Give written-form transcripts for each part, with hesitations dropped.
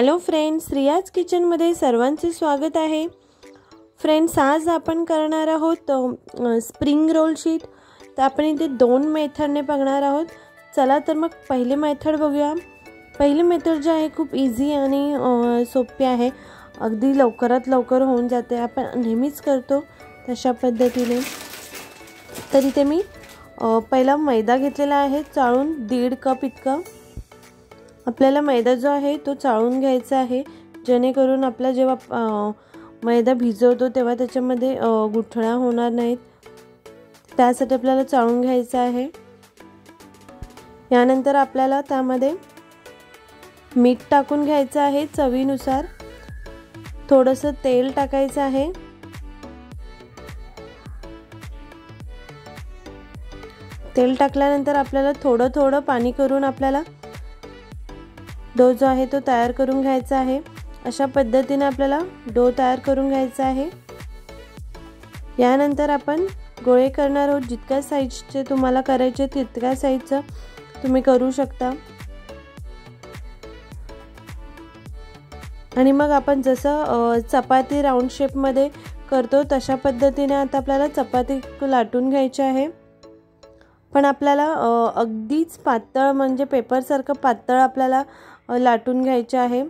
Hello friends, रियाज किचनमध्ये सर्वांचे स्वागत आहे। फ्रेंड्स, आज आपण करणार आहोत स्प्रिंग रोल शीट। तर आपण इथे दोन मेथडने बघणार आहोत। चला तर मग पहिली मेथड बघूया। पहिली मेथड जी आहे खूप इझी आणि सोपी आहे, अगदी लवकरात लवकर होऊन जाते, आपण नेहमीच करतो तशा पद्धतीने। तर इथे मी पहिला मैदा घेतलेला आहे चाळून 1.5 कप इतका। आपल्याला मैदा जो आहे तो चाळून घ्यायचा आहे, जेणेकरून आपला जेव्हा मैदा भिजवतो तेव्हा त्याच्यामध्ये गुठळ्या होणार नाहीत, त्यासाठी आपल्याला चाळून घ्यायचा आहे। यानंतर आपल्याला त्यामध्ये मीठ टाकून घ्यायचं आहे चवीनुसार, थोडंसं तेल टाकायचं आहे। तेल टाकल्यानंतर आपल्याला थोडं थोडं पाणी करून आपल्याला डो जो आहे तो तयार करून घ्यायचा आहे। अशा पद्धतीने आपल्याला डो तयार करून घ्यायचा आहे। यानंतर आपण गोळे करणार आहोत। जितक्या साइजचे तुम्हाला करायचे तितक्या साइजचं तुम्ही करू शकता। आणि मग आपण जसं चपाती राऊंड शेप मध्ये करतो तशा पद्धतीने आता आपल्याला चपाती लाटून घ्यायची आहे। पण आपल्याला अगदीच पातळ म्हणजे पेपर सारखं पातळ आपल्याला लाटून घ्यायचे आहे।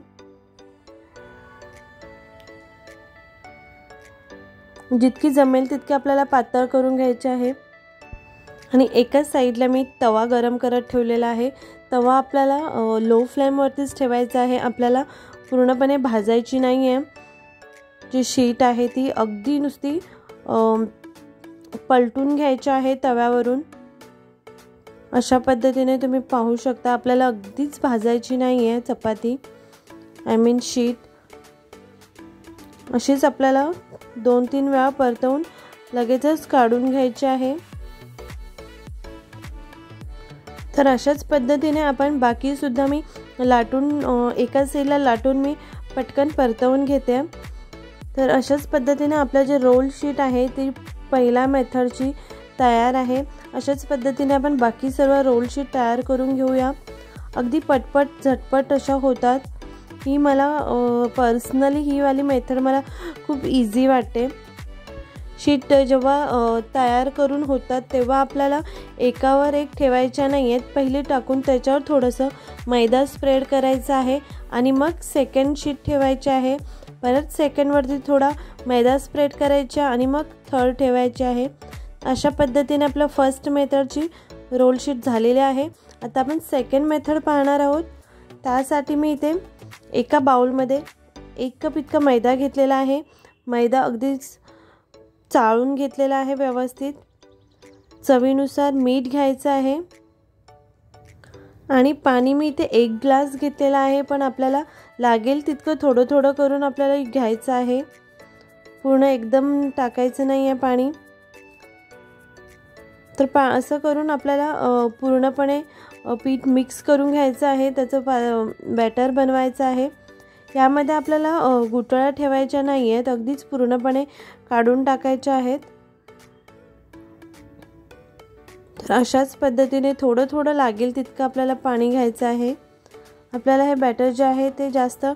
जितकी जमेल तितकी आपल्याला पातळ करून घ्यायचे आहे। आणि एकाच साइडला मी तवा गरम करत ठेवलेला आहे। तवा आपल्याला लो फ्लेम वरतीच ठेवायचा आहे, आपल्याला पूर्णपणे भाजायची नाही आहे। जी शीट आहे ती अगदी नुसती पलटून घ्यायची आहे तव्यावरून। अशा पद्धतीने तुम्ही पाहू शकता, आपल्याला अगदीच भाजायची नाही आहे चपाती, आय मीन शीट। अशीच आपल्याला 2-3 वेळा परतवून लगेचच काढून घ्यायची आहे। तर अशाच पद्धतीने आपण बाकी सुद्धा मी लाटून एका साइडला लाटून मी पटकन परतवून घेते। तर अशाच पद्धतीने आपलं जे रोल शीट आहे ती पहिल्या मेथडची तयार आहे। अशाच पद्धतीने आपण बाकी सर्व रोल शीट तयार करून घेऊया। अगदी पटपट झटपट अशा होतात। ही मला पर्सनली ही वाली मेथड मला खूप इझी वाटते। शीट जेव्हा तयार करून होतात तेव्हा आपल्याला एकावर एक ठेवायच्या नाही आहेत, पहिली टाकून त्याच्यावर थोडंसं मैदा स्प्रेड करायचा आहे आणि मग सेकंड शीट ठेवायची आहे, परत सेकंडवरती थोडा मैदा स्प्रेड करायचा आणि मग थर्ड ठेवायची आहे। अशा पद्धतीने आपलं फर्स्ट मेथडची रोल शीट झालेली आहे। आता आपण सेकंड मेथड पाहणार आहोत। त्यासाठी मी इथे एका बाउलमध्ये 1 कप इतका मैदा घेतलेला आहे। मैदा अगदीच चाळून घेतलेला आहे व्यवस्थित। चवीनुसार मीठ घ्यायचं आहे आणि पाणी मी इथे 1 ग्लास घेतलेला आहे, पण आपल्याला लागेल तितकं थोडं थोडं करून आपल्याला घ्यायचं आहे, पूर्ण एकदम टाकायचं नाही आहे पाणी। तर असं करून आपल्याला पूर्णपणे पीठ मिक्स करून घ्यायचं आहे, त्याचं बॅटर बनवायचं आहे। यामध्ये आपल्याला गुठळ्या ठेवायच्या नाही आहेत, अगदीच पूर्णपणे काढून टाकायच्या आहेत। तर अशाच पद्धतीने थोडं थोडं लागेल तितकं आपल्याला पाणी घ्यायचं आहे। आपल्याला हे बॅटर जे आहे ते जास्त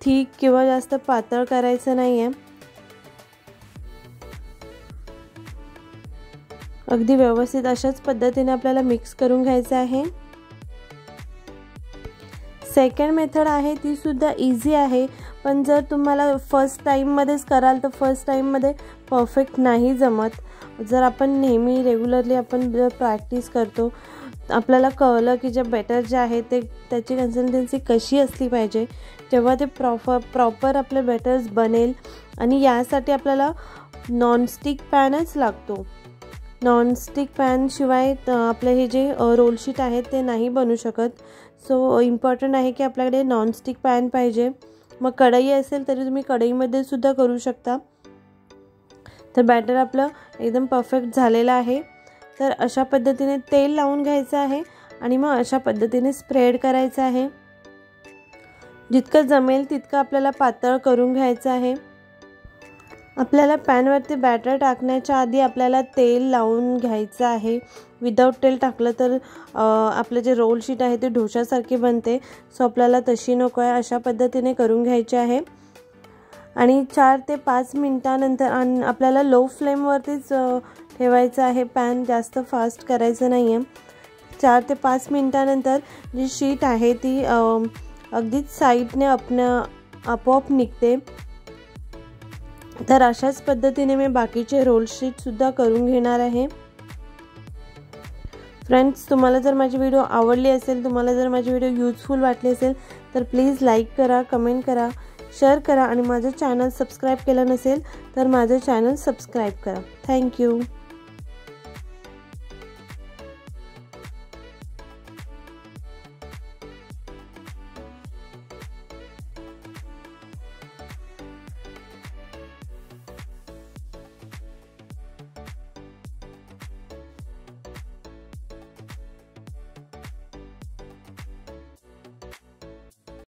थिक किंवा जास्त पातळ करायचं नाही आहे, अगदी व्यवस्थित अशाच पद्धतीने आपल्याला मिक्स करून घ्यायचं आहे। सेकंड मेथड आहे ती सुद्धा इझी आहे, पण जर तुम्हाला फर्स्ट टाइममध्येच कराल तर फर्स्ट टाइममध्ये परफेक्ट नाही जमत। जर आपण नेहमी रेग्युलरली आपण जर प्रॅक्टिस करतो, आपल्याला कळलं की जे बॅटर जे आहे ते त्याची कन्सिस्टन्सी कशी असली पाहिजे, तेव्हा ते प्रॉपर आपले बॅटर्स बनेल। आणि यासाठी आपल्याला नॉनस्टिक पॅनच लागतो। नॉनस्टिक पॅन शिवाय आपले हे जे रोल शीट आहेत ते नाही बनू शकत। सो इम्पॉर्टंट आहे की आपल्याकडे नॉनस्टिक पॅन पाहिजे। मग कढई असेल तरी तुम्ही कढईमध्ये सुद्धा करू शकता। तर बॅटर आपलं एकदम परफेक्ट झालेलं आहे। तर अशा पद्धतीने तेल लावून घ्यायचं आहे आणि मग अशा पद्धतीने स्प्रेड करायचं आहे। जितकं जमेल तितकं आपल्याला पातळ करून घ्यायचं आहे। आपल्याला पॅनवरती बॅटर टाकण्याच्या आधी आपल्याला तेल लावून घ्यायचं आहे. विदाऊट तेल टाकलं तर आपलं जे रोल शीट आहे ते ढोशासारखी बनते. सो आपल्याला तशी नको आहे, अशा पद्धतीने करून घ्यायची आहे. आणि 4 ते 5 मिनिटानंतर आपल्याला लो फ्लेमवरतीच ठेवायचं आहे. पॅन जास्त फास्ट करायचं नाही आहे. 4 ते 5 मिनिटानंतर जी शीट आहे ती अगदीच साईडने आपोआप निघते. तर अशाच पद्धतीने मी बाकीचे रोल शीटसुद्धा करून घेणार आहे. फ्रेंड्स, तुम्हाला जर माझी व्हिडिओ आवडली असेल, तुम्हाला जर माझी व्हिडिओ यूजफुल वाटली असेल तर प्लीज लाईक करा, कमेंट करा, शेअर करा आणि माझं चॅनल सबस्क्राईब केलं नसेल तर माझं चॅनल सबस्क्राईब करा. थँक्यू.